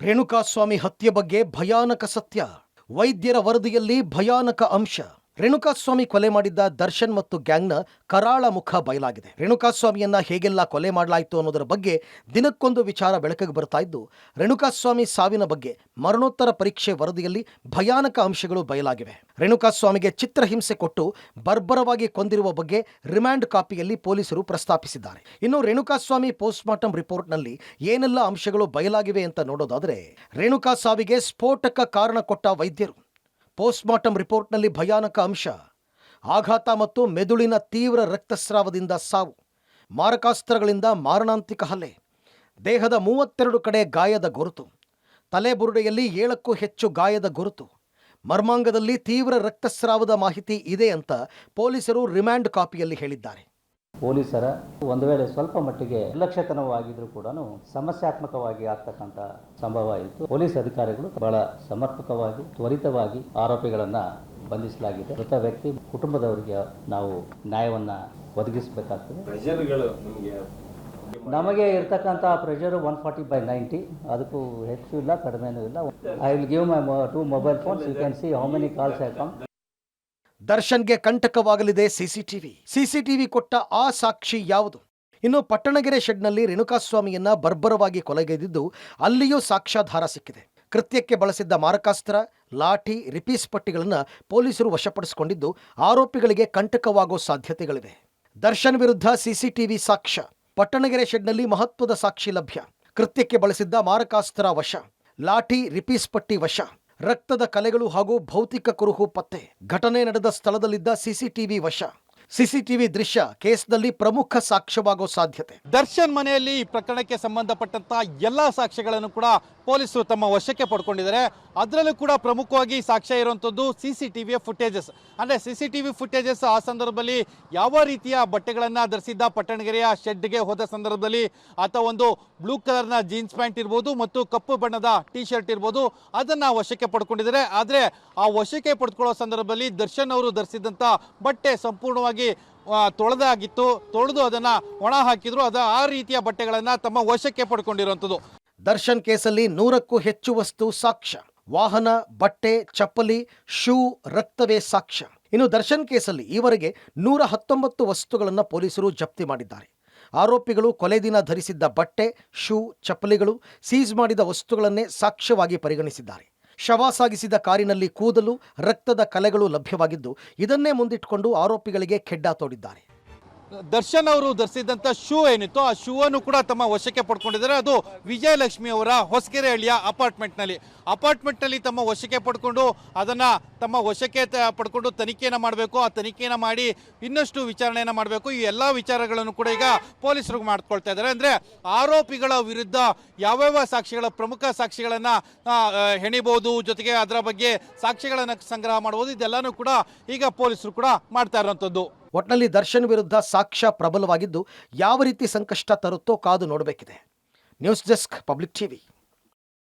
ರೇಣುಕಾಸ್ವಾಮಿ ಹತ್ಯೆ ಬಗ್ಗೆ ಭಯಾನಕ ಸತ್ಯ. ವೈದ್ಯರ ವರದಿಯಲ್ಲಿ ಭಯಾನಕ ಅಂಶ. ರೇಣುಕಾಸ್ವಾಮಿ ಕೊಲೆ ಮಾಡಿದ್ದ ದರ್ಶನ್ ಮತ್ತು ಗ್ಯಾಂಗ್ನ ಕರಾಳ ಮುಖ ಬಯಲಾಗಿದೆ. ರೇಣುಕಾಸ್ವಾಮಿಯನ್ನ ಹೇಗೆಲ್ಲ ಕೊಲೆ ಮಾಡಲಾಯಿತು ಅನ್ನೋದರ ಬಗ್ಗೆ ದಿನಕ್ಕೊಂದು ವಿಚಾರ ಬೆಳಕಿಗೆ ಬರ್ತಾ ಇದ್ದು, ರೇಣುಕಾಸ್ವಾಮಿ ಸಾವಿನ ಬಗ್ಗೆ ಮರಣೋತ್ತರ ಪರೀಕ್ಷೆ ವರದಿಯಲ್ಲಿ ಭಯಾನಕ ಅಂಶಗಳು ಬಯಲಾಗಿವೆ. ರೇಣುಕಾಸ್ವಾಮಿಗೆ ಚಿತ್ರಹಿಂಸೆ ಕೊಟ್ಟು ಬರ್ಬರವಾಗಿ ಕೊಂದಿರುವ ಬಗ್ಗೆ ರಿಮ್ಯಾಂಡ್ ಕಾಪಿಯಲ್ಲಿ ಪೊಲೀಸರು ಪ್ರಸ್ತಾಪಿಸಿದ್ದಾರೆ. ಇನ್ನು ರೇಣುಕಾಸ್ವಾಮಿ ಪೋಸ್ಟ್ಮಾರ್ಟಂ ರಿಪೋರ್ಟ್ನಲ್ಲಿ ಏನೆಲ್ಲ ಅಂಶಗಳು ಬಯಲಾಗಿವೆ ಅಂತ ನೋಡೋದಾದರೆ, ರೇಣುಕಾ ಸಾವಿಗೆ ಸ್ಫೋಟಕ ಕಾರಣ ಕೊಟ್ಟ ವೈದ್ಯರು. ಪೋಸ್ಟ್ಮಾರ್ಟಂ ರಿಪೋರ್ಟ್ನಲ್ಲಿ ಭಯಾನಕ ಅಂಶ. ಆಘಾತ ಮತ್ತು ಮೆದುಳಿನ ತೀವ್ರ ರಕ್ತಸ್ರಾವದಿಂದ ಸಾವು, ಮಾರಕಾಸ್ತ್ರಗಳಿಂದ ಮಾರಣಾಂತಿಕ ಹಲ್ಲೆ, ದೇಹದ 32 ಕಡೆ ಗಾಯದ ಗುರುತು, ತಲೆಬುರುಡೆಯಲ್ಲಿ 7ಕ್ಕೂ ಹೆಚ್ಚು ಗಾಯದ ಗುರುತು, ಮರ್ಮಾಂಗದಲ್ಲಿ ತೀವ್ರ ರಕ್ತಸ್ರಾವದ ಮಾಹಿತಿ ಇದೆ ಅಂತ ಪೊಲೀಸರು ರಿಮ್ಯಾಂಡ್ ಕಾಪಿಯಲ್ಲಿ ಹೇಳಿದ್ದಾರೆ. ಪೊಲೀಸರ ಒಂದು ವೇಳೆ ಸ್ವಲ್ಪ ಮಟ್ಟಿಗೆ ನಿರ್ಲಕ್ಷ್ಯತನವಾಗಿದ್ರೂ ಕೂಡ ಸಮಸ್ಯಾತ್ಮಕವಾಗಿ ಆಗ್ತಕ್ಕಂಥ ಸಂಭವ ಇತ್ತು. ಪೊಲೀಸ್ ಅಧಿಕಾರಿಗಳು ಬಹಳ ಸಮರ್ಪಕವಾಗಿ ತ್ವರಿತವಾಗಿ ಆರೋಪಿಗಳನ್ನು ಬಂಧಿಸಲಾಗಿದೆ. ಮೃತ ವ್ಯಕ್ತಿ ಕುಟುಂಬದವರಿಗೆ ನಾವು ನ್ಯಾಯವನ್ನು ಒದಗಿಸಬೇಕಾಗ್ತದೆ. ನಮಗೆ ಇರ್ತಕ್ಕಂಥ ಪ್ರೆಷರು 140/90, ಅದಕ್ಕೂ ಹೆಚ್ಚು ಇಲ್ಲ ಕಡಿಮೆನೂ ಇಲ್ಲ. I will give my 2 mobile phones, you can see how many calls have come. ದರ್ಶನ್ಗೆ ಕಂಟಕವಾಗಲಿದೆ ಸಿಸಿಟಿವಿ ಕೊಟ್ಟ ಆ ಸಾಕ್ಷಿ ಯಾವುದು? ಇನ್ನು ಪಟ್ಟಣಗೆರೆ ಶೆಡ್ನಲ್ಲಿ ರೇಣುಕಾಸ್ವಾಮಿಯನ್ನ ಬರ್ಬರವಾಗಿ ಕೊಲೆಗೈದಿದ್ದು, ಅಲ್ಲಿಯೂ ಸಾಕ್ಷ್ಯಾಧಾರ ಸಿಕ್ಕಿದೆ. ಕೃತ್ಯಕ್ಕೆ ಬಳಸಿದ್ದ ಮಾರಕಾಸ್ತ್ರ, ಲಾಠಿ, ರಿಪೀಸ್ ಪಟ್ಟಿಗಳನ್ನು ಪೊಲೀಸರು ವಶಪಡಿಸಿಕೊಂಡಿದ್ದು, ಆರೋಪಿಗಳಿಗೆ ಕಂಟಕವಾಗೋ ಸಾಧ್ಯತೆಗಳಿವೆ. ದರ್ಶನ್ ವಿರುದ್ಧ ಸಿಸಿಟಿವಿ ಸಾಕ್ಷ್ಯ. ಪಟ್ಟಣಗೆರೆ ಶೆಡ್ನಲ್ಲಿ ಮಹತ್ವದ ಸಾಕ್ಷಿ ಲಭ್ಯ. ಕೃತ್ಯಕ್ಕೆ ಬಳಸಿದ್ದ ಮಾರಕಾಸ್ತ್ರ ವಶ, ಲಾಠಿ, ರಿಪೀಸ್ ಪಟ್ಟಿ ವಶ, ರಕ್ತದ ಕಲೆಗಳು ಹಾಗೂ ಭೌತಿಕ ಕುರುಹು ಪತ್ತೆ. ಘಟನೆ ನಡೆದ ಸ್ಥಳದಲ್ಲಿದ್ದ ಸಿಸಿಟಿವಿ ವಶ. ಸಿಸಿಟಿವಿ ದೃಶ್ಯ ಕೇಸ್ನಲ್ಲಿ ಪ್ರಮುಖ ಸಾಕ್ಷ್ಯವಾಗೋ ಸಾಧ್ಯತೆ. ದರ್ಶನ್ ಮನೆಯಲ್ಲಿ ಈ ಪ್ರಕರಣಕ್ಕೆ ಸಂಬಂಧಪಟ್ಟಂತ ಎಲ್ಲ ಸಾಕ್ಷ್ಯಗಳನ್ನು ಕೂಡ ಪೊಲೀಸರು ತಮ್ಮ ವಶಕ್ಕೆ ಪಡ್ಕೊಂಡಿದ್ದಾರೆ. ಅದರಲ್ಲೂ ಕೂಡ ಪ್ರಮುಖವಾಗಿ ಸಾಕ್ಷ್ಯ ಇರುವಂಥದ್ದು ಸಿಸಿಟಿವಿಯ ಫುಟೇಜಸ್. ಅಂದರೆ ಸಿಸಿಟಿವಿ ಫುಟೇಜಸ್ ಆ ಸಂದರ್ಭದಲ್ಲಿ ಯಾವ ರೀತಿಯ ಬಟ್ಟೆಗಳನ್ನು ಧರಿಸಿದ್ದ, ಪಟ್ಟಣಗೆರೆಯ ಶೆಡ್ಗೆ ಹೋದ ಸಂದರ್ಭದಲ್ಲಿ ಆತ ಒಂದು ಬ್ಲೂ ಕಲರ್ನ ಜೀನ್ಸ್ ಪ್ಯಾಂಟ್ ಇರ್ಬೋದು ಮತ್ತು ಕಪ್ಪು ಬಣ್ಣದ ಟೀ ಶರ್ಟ್ ಇರ್ಬೋದು, ಅದನ್ನು ವಶಕ್ಕೆ ಪಡ್ಕೊಂಡಿದ್ದಾರೆ. ಆದರೆ ಆ ವಶಕ್ಕೆ ಪಡ್ಕೊಳ್ಳೋ ಸಂದರ್ಭದಲ್ಲಿ ದರ್ಶನ್ ಅವರು ಧರಿಸಿದಂಥ ಬಟ್ಟೆ ಸಂಪೂರ್ಣವಾಗಿ ತೊಳೆದಾಗಿತ್ತು. ತೊಳೆದು ಅದನ್ನು ಒಣ ಹಾಕಿದ್ರು. ಆ ರೀತಿಯ ಬಟ್ಟೆಗಳನ್ನು ತಮ್ಮ ವಶಕ್ಕೆ ಪಡ್ಕೊಂಡಿರುವಂಥದ್ದು. ದರ್ಶನ್ ಕೇಸಲ್ಲಿ 100ಕ್ಕೂ ಹೆಚ್ಚು ವಸ್ತು ಸಾಕ್ಷ್ಯ. ವಾಹನ, ಬಟ್ಟೆ, ಚಪ್ಪಲಿ, ಶೂ, ರಕ್ತವೇ ಸಾಕ್ಷ್ಯ. ಇನ್ನು ದರ್ಶನ್ ಕೇಸಲ್ಲಿ ಈವರೆಗೆ 119 ವಸ್ತುಗಳನ್ನು ಪೊಲೀಸರು ಜಪ್ತಿ ಮಾಡಿದ್ದಾರೆ. ಆರೋಪಿಗಳು ಕೊಲೆ ದಿನ ಧರಿಸಿದ್ದ ಬಟ್ಟೆ, ಶೂ, ಚಪ್ಪಲಿಗಳು, ಸೀಸ್ ಮಾಡಿದ ವಸ್ತುಗಳನ್ನೇ ಸಾಕ್ಷ್ಯವಾಗಿ ಪರಿಗಣಿಸಿದ್ದಾರೆ. ಶವ ಸಾಗಿಸಿದ ಕಾರಿನಲ್ಲಿ ಕೂದಲು, ರಕ್ತದ ಕಲೆಗಳು ಲಭ್ಯವಾಗಿದ್ದು, ಇದನ್ನೇ ಮುಂದಿಟ್ಟುಕೊಂಡು ಆರೋಪಿಗಳಿಗೆ ಖೆಡ್ಡ ತೋಡಿದ್ದಾರೆ. ದರ್ಶನ್ ಅವರು ಧರಿಸಿದಂಥ ಶೂ ಏನಿತ್ತು, ಆ ಶೂ ಅನ್ನು ಕೂಡ ತಮ್ಮ ವಶಕ್ಕೆ ಪಡ್ಕೊಂಡಿದ್ದಾರೆ. ಅದು ವಿಜಯಲಕ್ಷ್ಮಿ ಅವರ ಹೊಸಕೆರೆಹಳ್ಳಿಯ ಅಪಾರ್ಟ್ಮೆಂಟ್ನಲ್ಲಿ ತಮ್ಮ ವಶಕ್ಕೆ ಪಡ್ಕೊಂಡು ಅದನ್ನು ತಮ್ಮ ವಶಕ್ಕೆ ಪಡ್ಕೊಂಡು ತನಿಖೆಯನ್ನು ಮಾಡಬೇಕು. ಆ ತನಿಖೆಯನ್ನು ಮಾಡಿ ಇನ್ನಷ್ಟು ವಿಚಾರಣೆಯನ್ನು ಮಾಡಬೇಕು. ಈ ಎಲ್ಲ ವಿಚಾರಗಳನ್ನು ಕೂಡ ಈಗ ಪೊಲೀಸರು ಮಾಡ್ಕೊಳ್ತಾ ಇದ್ದಾರೆ. ಅಂದರೆ ಆರೋಪಿಗಳ ವಿರುದ್ಧ ಯಾವ್ಯಾವ ಸಾಕ್ಷಿಗಳ ಪ್ರಮುಖ ಸಾಕ್ಷಿಗಳನ್ನು ಹೆಣಿಬಹುದು, ಜೊತೆಗೆ ಅದರ ಬಗ್ಗೆ ಸಾಕ್ಷಿಗಳನ್ನು ಸಂಗ್ರಹ ಮಾಡಬಹುದು, ಇದೆಲ್ಲನೂ ಕೂಡ ಈಗ ಪೊಲೀಸರು ಕೂಡ ಮಾಡ್ತಾ ಇರುವಂಥದ್ದು. ಒಟ್ನಲ್ಲಿ ದರ್ಶನ್ ವಿರುದ್ಧ ಸಾಕ್ಷ್ಯ ಪ್ರಬಲವಾಗಿದ್ದು, ಯಾವ ರೀತಿ ಸಂಕಷ್ಟ ತರುತ್ತೋ ಕಾದು ನೋಡಬೇಕಿದೆ. News desk, Public TV.